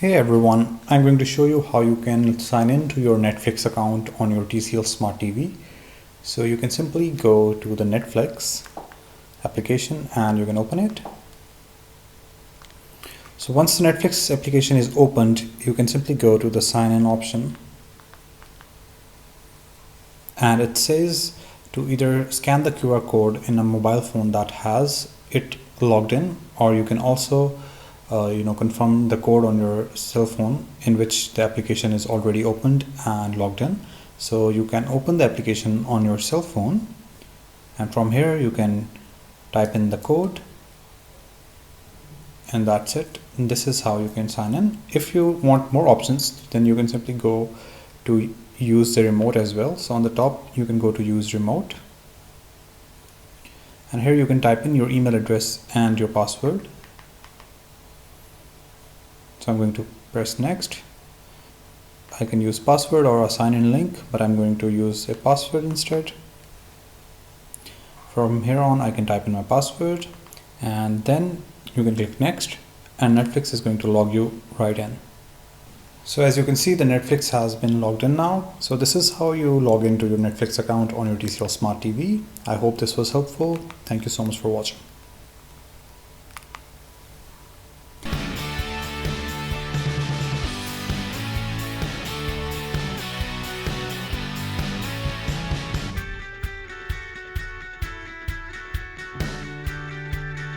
Hey everyone, I'm going to show you how you can sign in to your Netflix account on your TCL Smart TV. So you can simply go to the Netflix application and you can open it. So once the Netflix application is opened, you can simply go to the sign in option. And it says to either scan the QR code in a mobile phone that has it logged in, or you can also confirm the code on your cell phone in which the application is already opened and logged in. So you can open the application on your cell phone, and from here you can type in the code, and that's it. And this is how you can sign in. If you want more options, then you can simply go to use the remote as well. So on the top you can go to use remote, and here you can type in your email address and your password. So I'm going to press next. I can use password or a sign-in link, but I'm going to use a password instead. From here on I can type in my password, and then you can click next, and Netflix is going to log you right in. So as you can see, the Netflix has been logged in now. So this is how you log into your Netflix account on your TCL Smart TV. I hope this was helpful. Thank you so much for watching.